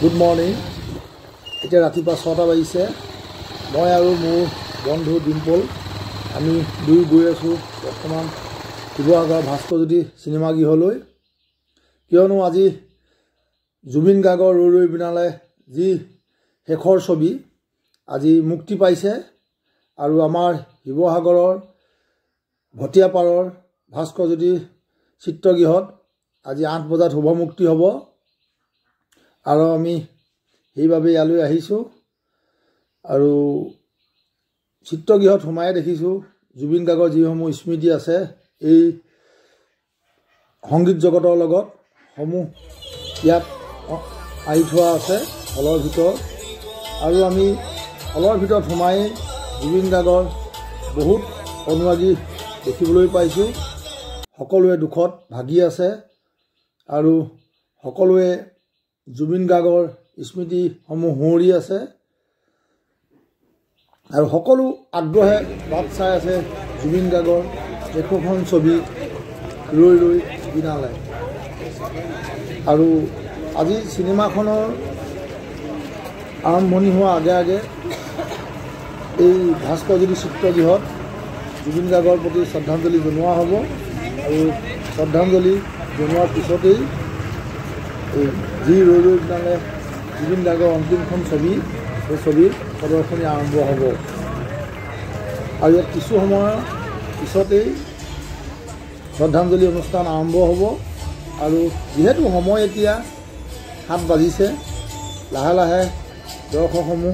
Good morning. এতিয়া ৰাতিপুৱা 6টা বাজিছে। মই আৰু মোৰ বন্ধু ডিম্পল আমি দুই গৈ আছোঁ বৰ্তমান শিৱসাগৰ ভাস্কৰজ্যোতি চিনেমা গৃহলৈ, কিয়নো আজি জুবিন গাৰ্গৰ ৰৈ ৰৈ বিনালে যি শেষৰ ছবি আজি মুক্তি পাইছে আৰু আমাৰ শিৱসাগৰৰ ভটিয়াপাৰৰ ভাস্কৰজ্যোতি চিত্ৰগৃহত আজি 8 বজাত শুভমুক্তি হ'ব আৰু আমি সেইভাবে ইয়ালৈ আহিছোঁ আৰু চিত্ৰগৃহত সোমাই দেখিছোঁ জুবিন গাৰ্গৰ যিসমূহ স্মৃতি আছে এই সংগীত জগতৰ লগত সমূহ ইয়াত আহি থোৱা আছে হলৰ ভিতৰত, আৰু আমি হলৰ ভিতৰত সোমাই জুবিন গাৰ্গৰ বহুত অনুৰাগী দেখিবলৈ পাইছোঁ। সকলোৱে দুখত ভাগি আছে আৰু সকলোৱে জুবিন গাৰ্গৰ স্মৃতিসমূহ সোঁৱৰি আছে আৰু সকলো আগ্ৰহে বাট চাই আছে জুবিন গাৰ্গৰ একোখন ছবি ৰৈ ৰৈ বিনালে। আৰু আজি চিনেমাখনৰ আৰম্ভণি হোৱাৰ আগে আগে এই ভাস্কৰজ্যোতি চিত্ৰগৃহত জুবিন গাৰ্গৰ প্ৰতি শ্ৰদ্ধাঞ্জলি জনোৱা হ'ব আৰু শ্ৰদ্ধাঞ্জলি জনোৱাৰ পিছতেই যি ৰৈ ৰৈ বিনালে জুবিন গাৰ্গৰ অন্তিমখন ছবি সেই ছবিৰ প্ৰদৰ্শনী আৰম্ভ হ'ব আৰু ইয়াত কিছু সময়ৰ পিছতেই শ্ৰদ্ধাঞ্জলি অনুষ্ঠান আৰম্ভ হ'ব। আৰু যিহেতু সময় এতিয়া 7 বাজিছে, লাহে লাহে দৰ্শকসমূহ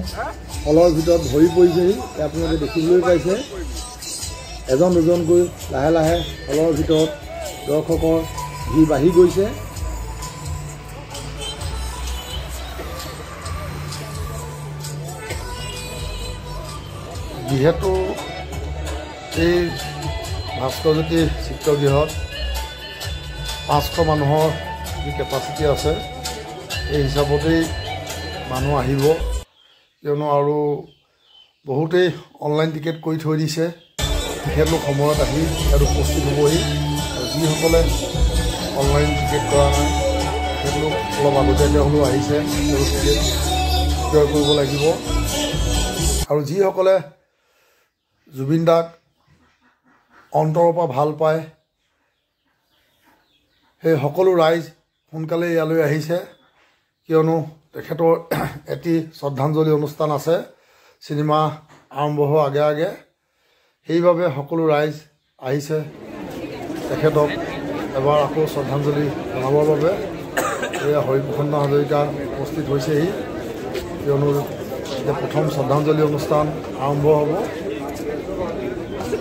হলৰ ভিতৰত ভৰি পৰিছেহি। আপোনালোকে দেখিবলৈ পাইছে এজন দুজনকৈ লাহে লাহে হলৰ ভিতৰত দৰ্শকৰ ভিৰ বাঢ়ি গৈছে। যিহেতু এই ভাস্কৰজ্যোতি চিত্ৰগৃহত 500 মানুহৰ যি কেপাচিটি আছে এই হিচাপতেই মানুহ আহিব, কিয়নো আৰু বহুতেই অনলাইন টিকেট কৰি থৈ দিছে। তেখেতলোক সময়ত আহি ইয়াত উপস্থিত হ'বহি আৰু যিসকলে অনলাইন টিকেট কৰা নাই তেখেতলোক অলপ আগতীয়াকৈ হ'লেও আহিছে আৰু টিকেট ক্ৰয় কৰিব লাগিব। আৰু যিসকলে জুবিন দাক অন্তৰৰ পৰা ভাল পায় সেই সকলো ৰাইজ সোনকালে ইয়ালৈ আহিছে, কিয়নো তেখেতৰ এটি শ্ৰদ্ধাঞ্জলি অনুষ্ঠান আছে চিনেমা আৰম্ভ হোৱাৰ আগে আগে। সেইবাবে সকলো ৰাইজ আহিছে তেখেতক এবাৰ আকৌ শ্ৰদ্ধাঞ্জলি জনাবৰ বাবে। এয়া হৰিপ্ৰসন্ন হাজৰিকা উপস্থিত হৈছেহি, কিয়নো এতিয়া প্ৰথম শ্ৰদ্ধাঞ্জলি অনুষ্ঠান আৰম্ভ হ'ব।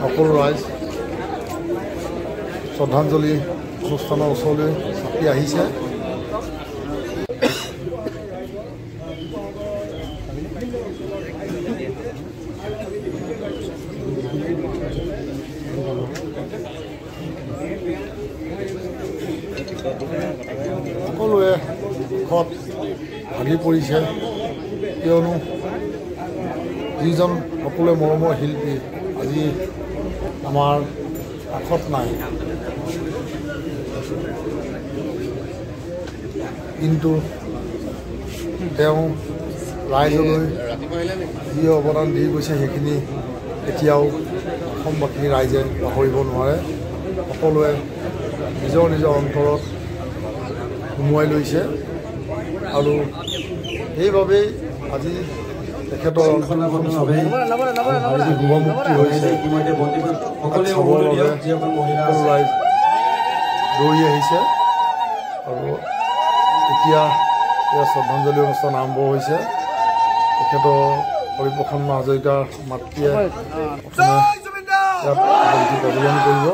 সকলো ৰাইজ শ্ৰদ্ধাঞ্জলি অনুষ্ঠানৰ ওচৰলৈ চাপি আহিছে। সকলোৱে দুখত ভাগি পৰিছে, কিয়নো যিজন সকলোৱে মৰমৰ শিল্পী আজি আমাৰ কাষত নাই, কিন্তু তেওঁ ৰাইজলৈ যি অৱদান দি গৈছে সেইখিনি এতিয়াও অসমবাসী ৰাইজে পাহৰিব নোৱাৰে। সকলোৱে নিজৰ নিজৰ অন্তৰত সোমোৱাই লৈছে আৰু সেইবাবেই আজি তেখেতৰ অন্তিমখন ছবি শুভমুক্তি হৈছে। চাবৰ বাবে সকলো ৰাইজ দৌৰি আহিছে আৰু এতিয়া শ্ৰদ্ধাঞ্জলি অনুষ্ঠান আৰম্ভ হৈছে। তেখেতৰ হৰিপ্ৰসন্ন হাজৰিকাৰ মাতৃয়ে প্ৰথমে ইয়াত প্ৰদান কৰিব।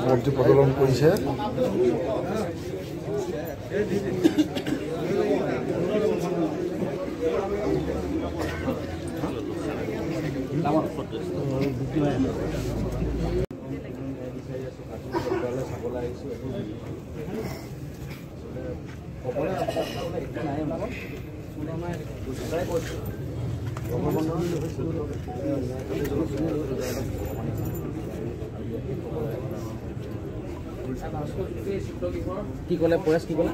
মূৰ্তি প্ৰদৰ্শন কৰিছে। কি ক'লে পৰেশ কি ক'লে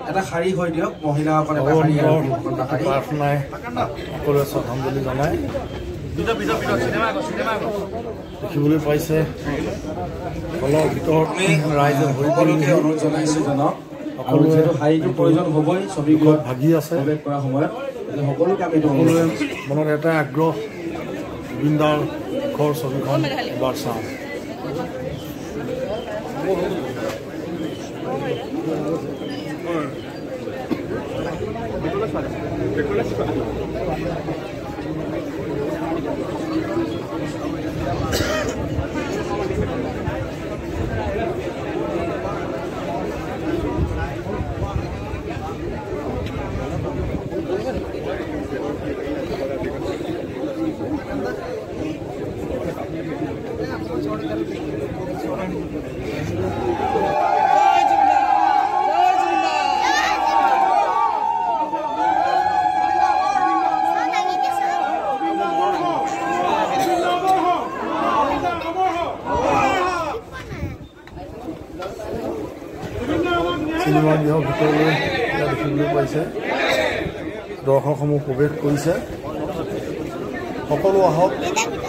এটা শাৰী হৈ দিয়ক মহিলাসকলে প্ৰাৰ্থনাই সকলোৱে শ্ৰদ্ধাঞ্জলি জনাই দেখিবলৈ পাইছে ফলৰ ভিতৰত ৰাইজে ভৰি সকলোকে অনুৰোধ জনাইছোঁ জনাওক সকলোৱে শাৰীটোৰ প্ৰয়োজন হ'বই ছবিঘৰত ভাগি আছে কৰা সময়ত সকলোকে আমি সকলোৱে মনত এটা আগ্ৰহ জুবিনদাৰ ঘৰ ছবিখন এবাৰ চাওঁ চিনেমা গৃহৰ ভিতৰলৈ দেখিবলৈ পাইছে দৰ্শকসমূহ প্ৰৱেশ কৰিছে সকলো আহক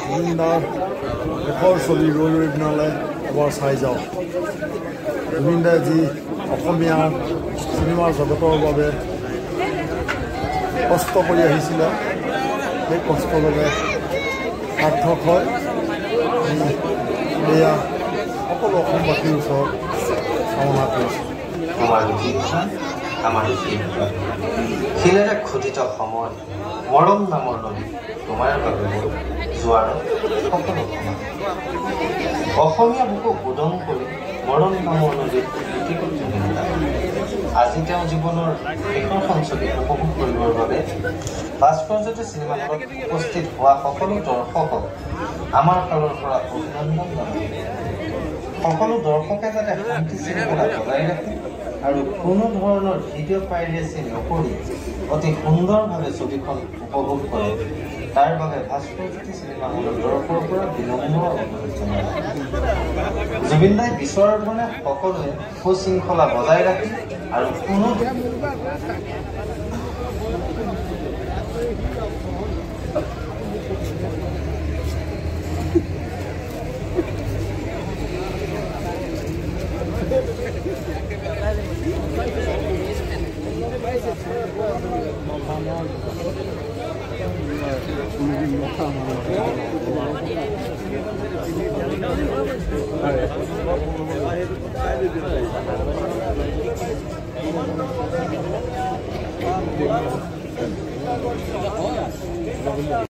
জুবিন দাৰ শেষৰ ছবি ৰৈ ৰৈ বিনালে এবাৰ চাই যাওক জুবিন দাই যি অসমীয়া চিনেমাৰ জগতৰ বাবে কষ্ট কৰি আহিছিলে সেই কষ্টৰ বাবে সাৰ্থক হয় এয়া সকলো অসমবাসীৰ ওচৰত কামনা কৰিছোঁ আমাৰ শিলেৰে খোদিত সময় মৰম নামৰ নদী তোমাৰ বাবে মোৰ জোৱাৰ সকলো সময় অসমীয়া বুকুক উদং কৰি মৰম নামৰ নদীত আজি তেওঁ জীৱনৰ শেষৰখন ছবি উপভোগ কৰিবৰ বাবে ভাস্কৰ্যতে চিনেমা হলত উপস্থিত হোৱা সকলো দৰ্শকক আমাৰ ফালৰ পৰা অভিনন্দন জনাইছোঁ সকলো দৰ্শকে যাতে শান্তি শৃংখলা বজাই ৰাখে আৰু কোনো ধৰণৰ ভিডিঅ' পাইৰেচি নকৰি অতি সুন্দৰভাৱে ছবিখন উপভোগ কৰে তাৰ বাবে ভাস্কৰজ্যোতি চিনেমা হলৰ তৰফৰ পৰা বিনম্ৰ অনুৰোধ জনাইছোঁ জুবিন দাই বিচৰাৰ ধৰণে সকলোৱে সুশৃংখলা বজাই ৰাখি আৰু কোনো